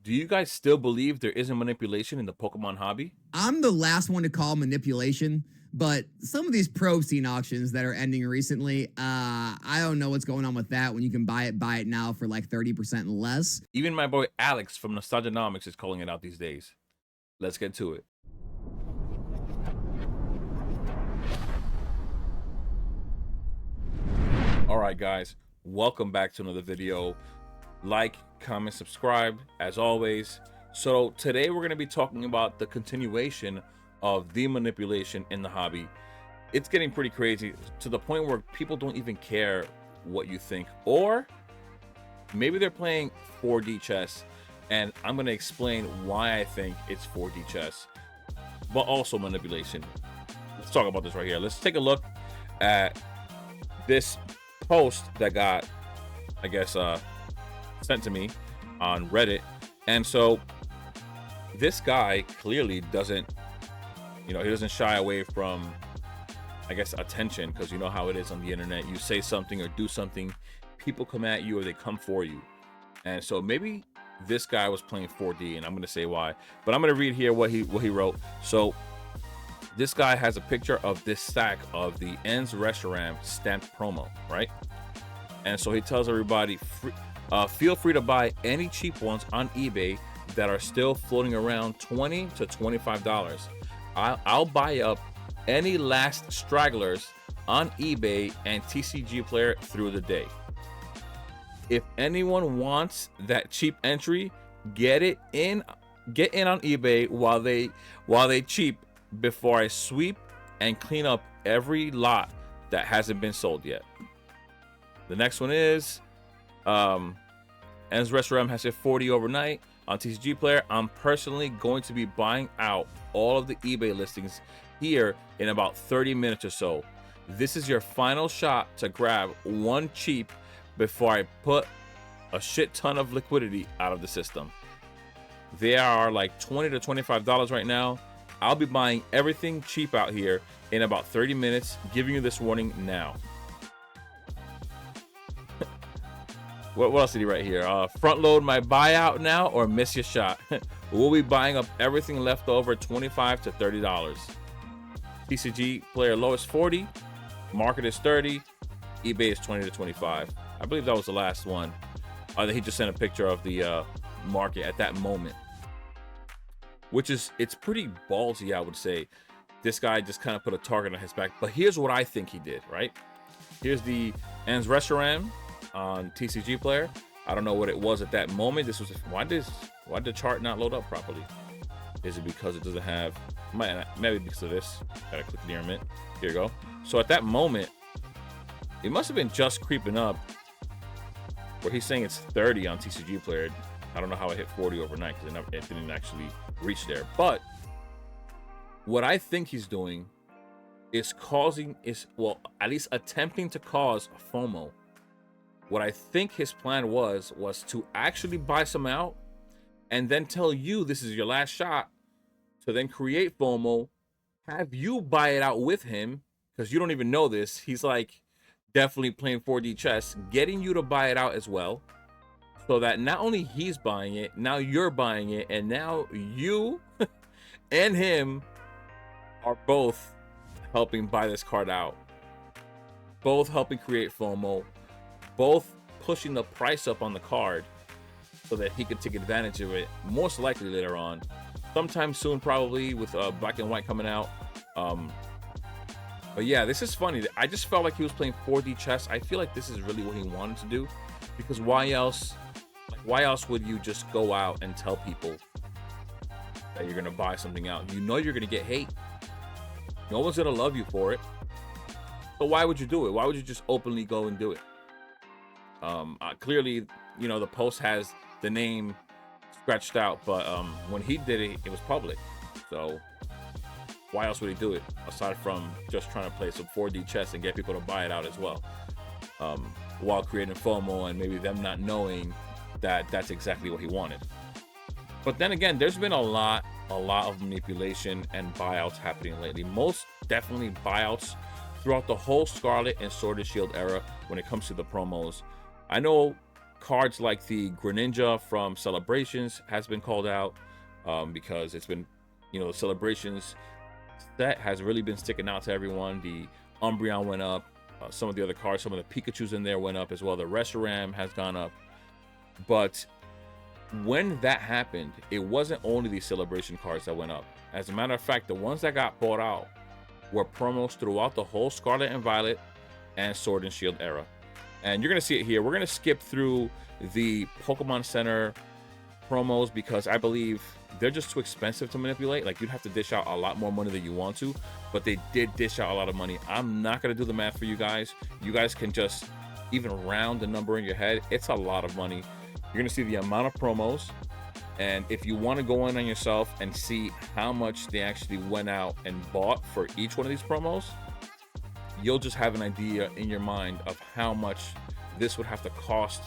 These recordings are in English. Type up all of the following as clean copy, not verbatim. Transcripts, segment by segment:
Do you guys still believe there isn't manipulation in the Pokemon hobby? I'm the last one to call manipulation, but some of these pro scene auctions that are ending recently, I don't know what's going on with that when you can buy it now for like 30% less. Even my boy Alex from Nostalgianomics is calling it out these days. Let's get to it. All right, guys, welcome back to another video. Like, comment, subscribe as always. So today we're going to be talking about the continuation of the manipulation in the hobby. It's getting pretty crazy to the point where people don't even care what you think, or maybe they're playing 4D chess, and I'm going to explain why I think it's 4D chess, but also manipulation. Let's talk about this right here. Let's take a look at this post that got, I guess, sent to me on Reddit. And so this guy clearly doesn't, he doesn't shy away from, I guess, attention, because you know how it is on the internet. You say something or do something, people come at you or they come for you. And so maybe this guy was playing 4D, and I'm going to say why, but I'm going to read here what he wrote. So this guy has a picture of this stack of the Ends Reshiram stamped promo, right? And so he tells everybody, feel free to buy any cheap ones on eBay that are still floating around $20 to $25. I'll buy up any last stragglers on eBay and TCG Player through the day. If anyone wants that cheap entry, get in on eBay while they cheap, before I sweep and clean up every lot that hasn't been sold yet. The next one is Ends Reshiram has hit 40 overnight on TCG Player. I'm personally going to be buying out all of the eBay listings here in about 30 minutes or so. This is your final shot to grab one cheap before I put a shit ton of liquidity out of the system. They are like $20 to $25 right now. I'll be buying everything cheap out here in about 30 minutes, giving you this warning now. What else did he write here? Front load my buyout now or miss your shot. We'll be buying up everything left over, $25 to $30. TCG Player lowest 40, market is 30, eBay is 20 to 25. I believe that was the last one. He just sent a picture of the market at that moment, which is, it's pretty ballsy, I would say. This guy just kind of put a target on his back. But here's what I think he did, right? Here's the Ends Reshiram on TCG Player. I don't know what it was at that moment. This was, why did the chart not load up properly? Is it because it doesn't have, maybe because of this. Gotta click near it. Here you go. So at that moment, it must have been just creeping up, where he's saying it's 30 on TCG Player. I don't know how it hit 40 overnight, because it didn't actually reach there. But what I think he's doing is at least attempting to cause FOMO. What I think his plan was to actually buy some out and then tell you this is your last shot, to then create FOMO, have you buy it out with him, because you don't even know this. He's like definitely playing 4D chess, getting you to buy it out as well, so that not only he's buying it, now you're buying it, and now you and him are both helping buy this card out, both helping create FOMO, both pushing the price up on the card so that he could take advantage of it, most likely later on, sometime soon, probably, with Black and White coming out. But yeah, this is funny. I just felt like he was playing 4D chess. I feel like this is really what he wanted to do, because why else would you just go out and tell people that you're gonna buy something out? You know you're gonna get hate. No one's gonna love you for it. So why would you do it? Why would you just openly go and do it? Clearly, the post has the name scratched out, but when he did it, it was public. So why else would he do it, aside from just trying to play some 4D chess and get people to buy it out as well, while creating FOMO and maybe them not knowing that that's exactly what he wanted. But then again, there's been a lot of manipulation and buyouts happening lately. Most definitely buyouts throughout the whole Scarlet and Sword and Shield era when it comes to the promos. I know Cards like the Greninja from Celebrations has been called out because it's been, you know, the Celebrations set has really been sticking out to everyone. The Umbreon went up. Some of the other cards, some of the Pikachus in there went up as well. The Reshiram has gone up. But when that happened, it wasn't only the Celebration cards that went up. As a matter of fact, the ones that got bought out were promos throughout the whole Scarlet and Violet and Sword and Shield era. And you're going to see it here. We're going to skip through the Pokemon Center promos because I believe they're just too expensive to manipulate. Like, you'd have to dish out a lot more money than you want to, but they did dish out a lot of money. I'm not going to do the math for you guys. You guys can just even round the number in your head. It's a lot of money. You're going to see the amount of promos, and if you want to go in on yourself and see how much they actually went out and bought for each one of these promos, you'll just have an idea in your mind of how much this would have to cost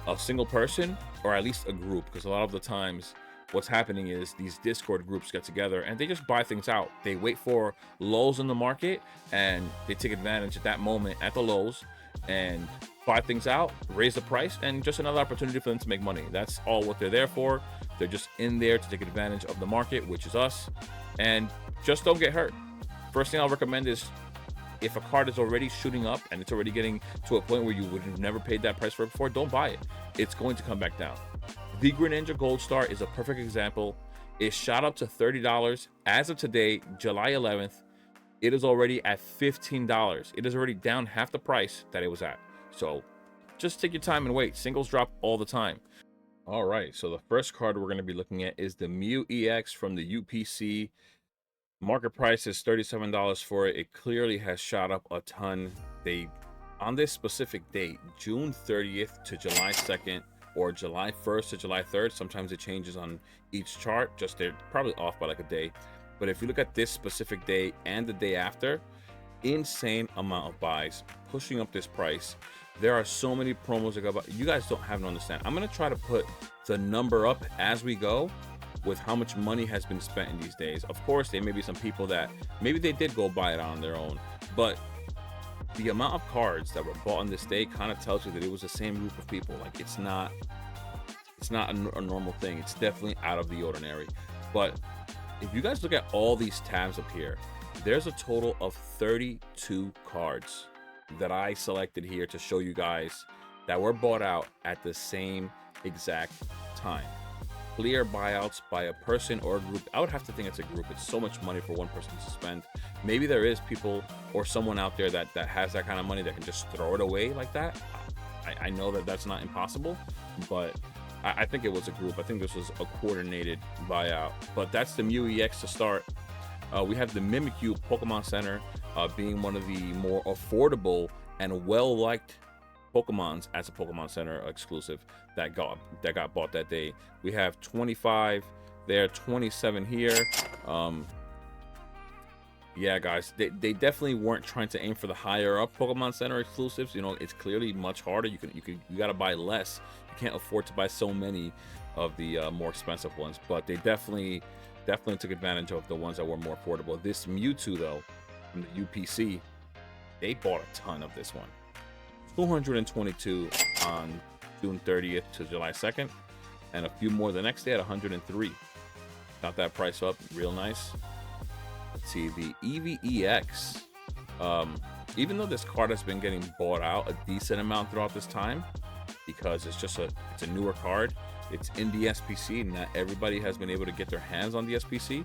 a single person, or at least a group, because a lot of the times what's happening is these Discord groups get together and they just buy things out. They wait for lows in the market and they take advantage at that moment at the lows and buy things out, raise the price, and just another opportunity for them to make money. That's all what they're there for. They're just in there to take advantage of the market, which is us. And just don't get hurt. First thing I'll recommend is, if a card is already shooting up and it's already getting to a point where you would have never paid that price for it before, don't buy it. It's going to come back down. The Greninja Gold Star is a perfect example. It shot up to $30 as of today, July 11th. It is already at $15. It is already down half the price that it was at. So just take your time and wait. Singles drop all the time. All right, so the first card we're going to be looking at is the Mew EX from the UPC. Market price is $37 for it. It clearly has shot up a ton. They, on this specific date, June 30th to July 2nd, or July 1st to July 3rd, sometimes it changes on each chart, just they're probably off by like a day. But if you look at this specific day and the day after, insane amount of buys pushing up this price. There are so many promos that go by. You guys don't have to understand. I'm going to try to put the number up as we go with how much money has been spent in these days. Of course, there may be some people that maybe they did go buy it on their own, but the amount of cards that were bought on this day kind of tells you that it was the same group of people. Like, it's not a normal thing. It's definitely out of the ordinary. But if you guys look at all these tabs up here, there's a total of 32 cards that I selected here to show you guys that were bought out at the same exact time. Clear buyouts by a person or a group. I would have to think it's a group. It's so much money for one person to spend. Maybe there is people or someone out there that has that kind of money that can just throw it away like that. I know that that's not impossible, but I think it was a group. I think this was a coordinated buyout. But that's the Mew EX to start. We have the Mimikyu Pokemon Center being one of the more affordable and well-liked Pokemons as a Pokemon Center exclusive that got bought that day. We have 25 there, 27 here. Yeah, guys, they definitely weren't trying to aim for the higher up Pokemon Center exclusives. You know, it's clearly much harder. You got to buy less. You can't afford to buy so many of the more expensive ones, but they definitely took advantage of the ones that were more affordable. This Mewtwo, though, from the UPC, they bought a ton of this one. 222 on June 30th to July 2nd, and a few more the next day at 103. Got that price up real nice. Let's see, the EVEX. Even though this card has been getting bought out a decent amount throughout this time, because it's a newer card, it's in the SPC. Not everybody has been able to get their hands on the SPC.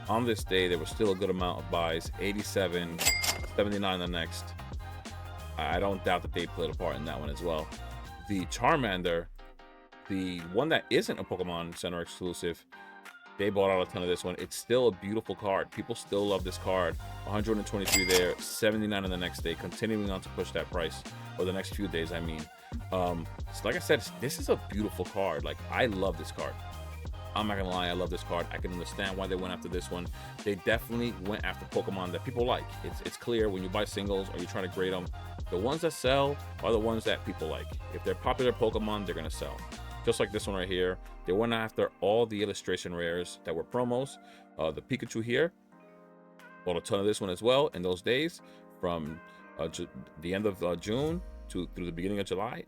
On this day, there was still a good amount of buys. 87, 79 the next. I don't doubt that they played a part in that one as well. The Charmander, the one that isn't a Pokemon Center exclusive, they bought out a ton of this one. It's still a beautiful card. People still love this card. 123 there, 79 on the next day, continuing on to push that price, or the next few days, I mean. So like I said, this is a beautiful card. Like, I love this card. I'm not gonna lie, I love this card. I can understand why they went after this one. They definitely went after Pokemon that people like. It's clear when you buy singles or you're trying to grade them, the ones that sell are the ones that people like. If they're popular Pokemon, they're gonna sell. Just like this one right here. They went after all the illustration rares that were promos. The Pikachu here, bought a ton of this one as well in those days, from the end of June through the beginning of July.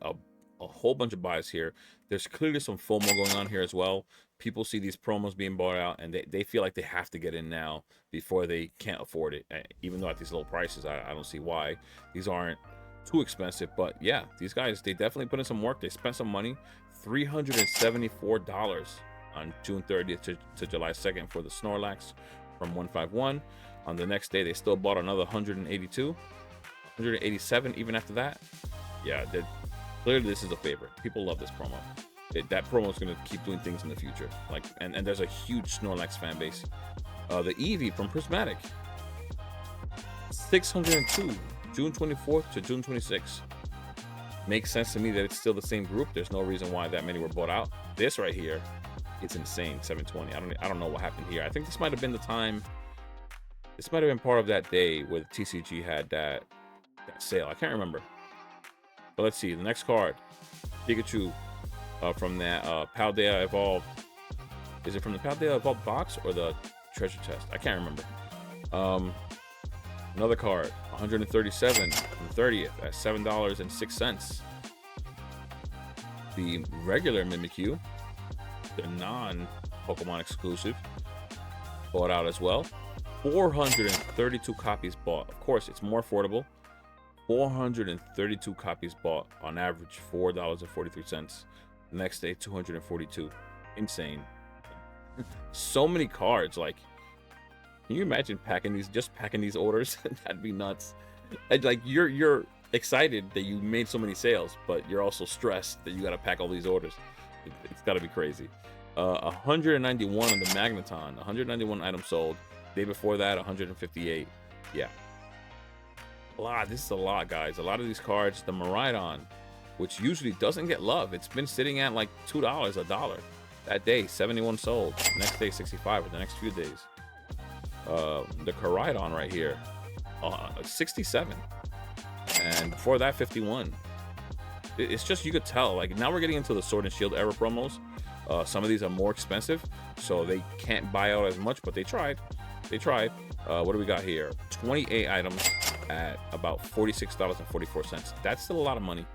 a whole bunch of buys here. There's clearly some FOMO going on here as well. People see these promos being bought out, and they feel like they have to get in now before they can't afford it. Even though at these low prices, I don't see why. These aren't too expensive, but yeah, these guys, they definitely put in some work. They spent some money. $374 on June 30th to July 2nd for the Snorlax from 151. On the next day, they still bought another 182, 187 even after that. Yeah, clearly this is a favorite. People love this promo. That promo is going to keep doing things in the future. Like, and there's a huge Snorlax fan base. The Eevee from Prismatic, 602, June 24th to June 26th. Makes sense to me that it's still the same group. There's no reason why that many were bought out. This right here, it's insane. 720. I don't know what happened here. I think this might have been the time. This might have been part of that day where the TCG had that sale. I can't remember. But let's see. The next card, Pikachu from that Paldea Evolved. Is it from the Paldea Evolved box or the treasure chest? I can't remember. Another card, 137 from 30th at $7.06. The regular Mimikyu, the non-Pokemon exclusive, bought out as well. 432 copies bought. Of course, it's more affordable. 432 copies bought, on average $4.43. The next day, 242. Insane. So many cards. Like, can you imagine packing these orders? That'd be nuts. And like, you're excited that you made so many sales, but you're also stressed that you got to pack all these orders. It's got to be crazy. 191 on the Magneton. 191 items sold. Day before that, 158. Yeah. A lot. This is a lot, guys. A lot of these cards. The Miraidon, which usually doesn't get love. It's been sitting at like $2, $1. That day, 71 sold. Next day, 65 for the next few days. The Charizard right here, 67. And before that, 51. It's just, you could tell. Like, now we're getting into the Sword and Shield era promos. Some of these are more expensive, so they can't buy out as much, but they tried. What do we got here? 28 items at about $46.44. That's still a lot of money.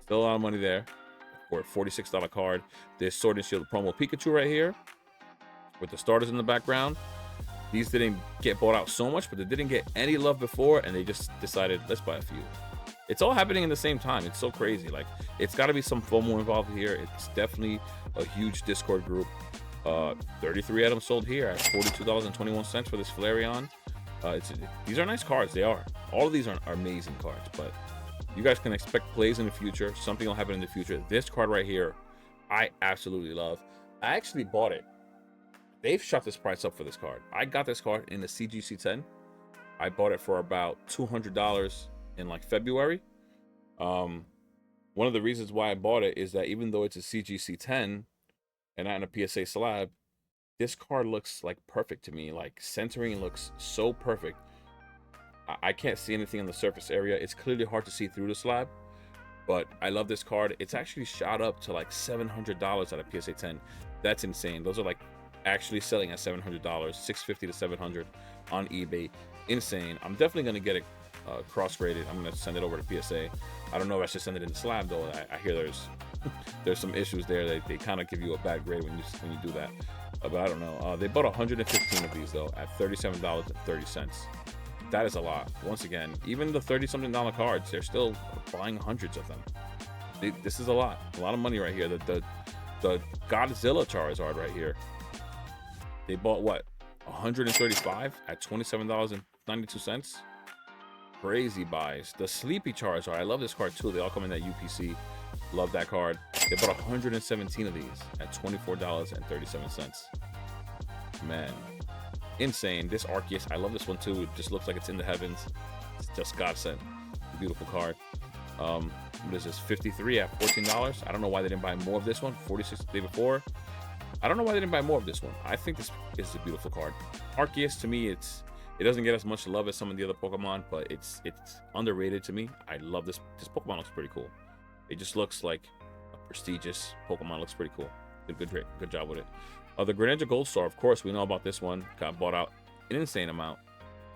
Still a lot of money there for a $46 card. This Sword and Shield promo Pikachu right here with the starters in the background. These didn't get bought out so much, but they didn't get any love before, and they just decided, let's buy a few. It's all happening in the same time. It's so crazy. Like, it's got to be some FOMO involved here. It's definitely a huge Discord group. 33 items sold here at $42.21 for this Flareon. These are nice cards. They are. All of these are amazing cards, but you guys can expect plays in the future. Something will happen in the future. This card right here, I absolutely love. I actually bought it. They've shot this price up for this card. I got this card in the CGC10. I bought it for about $200 in like February. One of the reasons why I bought it is that even though it's a CGC10 and not in a PSA slab, this card looks like perfect to me. Like, centering looks so perfect. I can't see anything on the surface area. It's clearly hard to see through the slab, but I love this card. It's actually shot up to like $700 at a PSA 10. That's insane. Those are like actually selling at $700, $650 to $700 on eBay. Insane. I'm definitely gonna get it cross-graded. I'm gonna send it over to PSA. I don't know if I should send it in the slab though. I hear there's some issues there. They kind of give you a bad grade when you do that. But I don't know. They bought 115 of these though at $37.30. That is a lot. Once again, even the $30-something cards, they're still buying hundreds of them. This is a lot of money right here. The Godzilla Charizard right here. They bought what, 135 at $27.92. Crazy buys. The Sleepy Charizard, I love this card too. They all come in that UPC. Love that card. They bought 117 of these at $24.37. Man, insane. This Arceus, I love this one too. It just looks like it's in the heavens. It's just godsend. Beautiful card. What is this? 53 at $14. I don't know why they didn't buy more of this one. 46 the day before. I don't know why they didn't buy more of this one. I think this is a beautiful card. Arceus, to me, it doesn't get as much love as some of the other Pokemon, but it's underrated to me. I love this. This Pokemon looks pretty cool. It just looks like a prestigious Pokemon. Looks pretty cool. Good job with it. The Greninja Gold Star, of course, we know about this one. Got bought out an insane amount.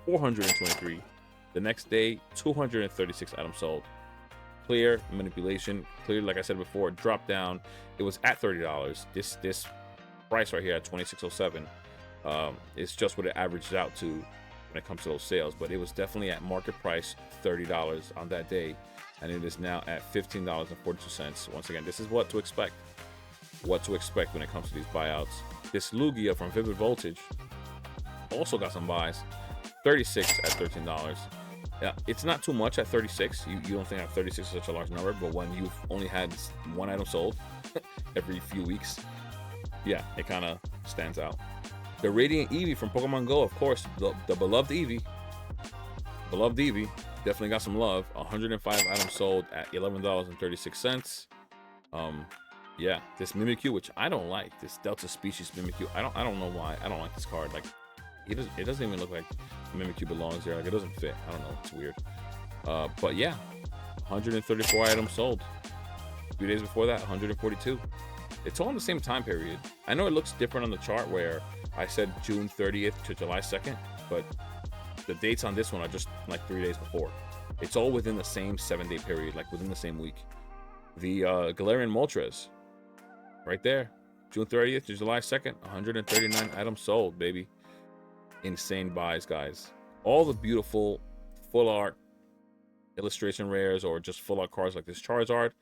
423. The next day, 236 items sold. clear manipulation. Clear, like I said before, dropped down. It was at $30. This price right here at 2607 is just what it averages out to when it comes to those sales. But it was definitely at market price, $30 on that day, and it is now at $15.42. Once again, this is what to expect. What to expect when it comes to these buyouts. This Lugia from Vivid Voltage also got some buys. 36 at $13. Yeah, it's not too much at 36. You don't think that 36 is such a large number, but when you've only had one item sold every few weeks, yeah, it kind of stands out. The Radiant Eevee from Pokemon Go, of course, the beloved Eevee. Beloved Eevee definitely got some love. 105 items sold at $11.36. Yeah, this Mimikyu, which I don't like, this Delta Species Mimikyu. I don't know why I don't like this card. Like, it doesn't even look like Mimikyu belongs there. Like, it doesn't fit. I don't know. It's weird. But yeah, 134 items sold. A few days before that, 142. It's all in the same time period. I know it looks different on the chart where I said June 30th to July 2nd, but the dates on this one are just like 3 days before. It's all within the same 7-day period, like within the same week. The Galarian Moltres, right there, June 30th to July 2nd, 139 items sold, baby. Insane buys, guys. All the beautiful full art illustration rares or just full art cards like this Charizard,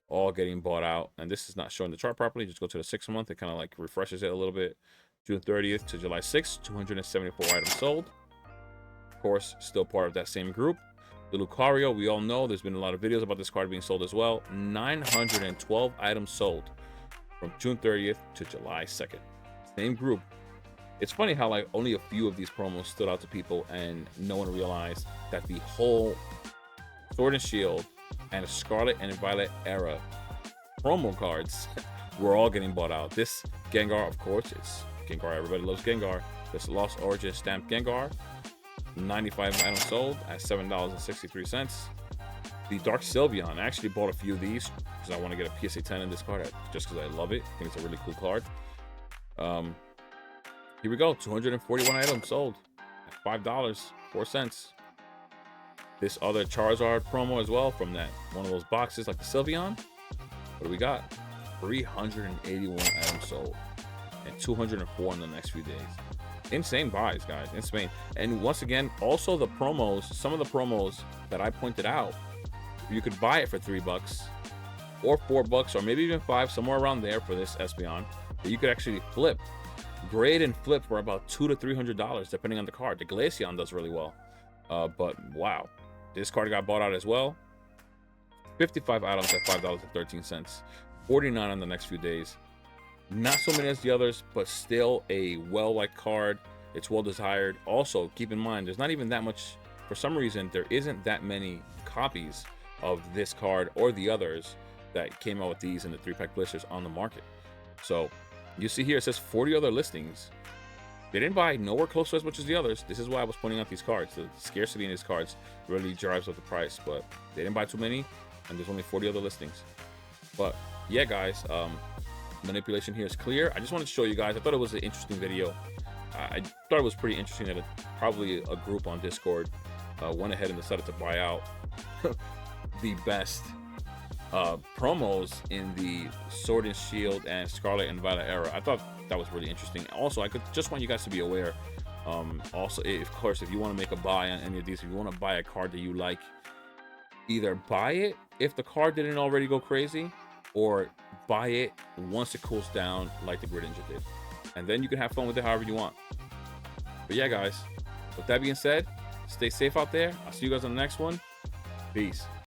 all getting bought out. And this is not showing the chart properly. Just go to the 6 month. It kind of like refreshes it a little bit. June 30th to July 6th, 274 items sold. Of course, still part of that same group. The Lucario, we all know there's been a lot of videos about this card being sold as well. 912 items sold from June 30th to July 2nd. Same group. It's funny how like only a few of these promos stood out to people and no one realized that the whole Sword and Shield and Scarlet and Violet era promo cards were all getting bought out. This Gengar, of course, it's Gengar. Everybody loves Gengar. This Lost Origin stamped Gengar, 95 items sold at $7.63. The Dark Sylveon, I actually bought a few of these because I want to get a PSA 10 in this card just because I love it. I think it's a really cool card. Here we go, 241 items sold at $5.04. This other Charizard promo as well from that one of those boxes like the Sylveon. What do we got? 381 items sold and 204 in the next few days. Insane buys, guys. Insane. And once again, also the promos, some of the promos that I pointed out, you could buy it for $3 or $4 or maybe even $5, somewhere around there for this Espeon that you could actually flip. Grade and flip for about $200 to $300 depending on the card. The Glaceon does really well. But wow, this card got bought out as well. 55 items at $5.13. 49 on the next few days. Not so many as the others, but still a well-liked card. It's well desired. Also, keep in mind, there's not even that much. For some reason, there isn't that many copies of this card or the others that came out with these in the 3-pack blisters on the market. So you see here, it says 40 other listings. They didn't buy nowhere close to as much as the others. This is why I was pointing out these cards. The scarcity in these cards really drives up the price, but they didn't buy too many, and there's only 40 other listings. But yeah, guys, manipulation here is clear. I just wanted to show you guys. I thought it was an interesting video. I thought it was pretty interesting that probably a group on Discord went ahead and decided to buy out the best promos in the Sword and Shield and Scarlet and Violet era. I thought that was really interesting. Also, I could just want you guys to be aware. Also, of course, if you want to make a buy on any of these, if you want to buy a card that you like, either buy it if the card didn't already go crazy, or buy it once it cools down like the Greninja did, and then you can have fun with it however you want. But yeah, guys, with that being said, stay safe out there. I'll see you guys on the next one. Peace.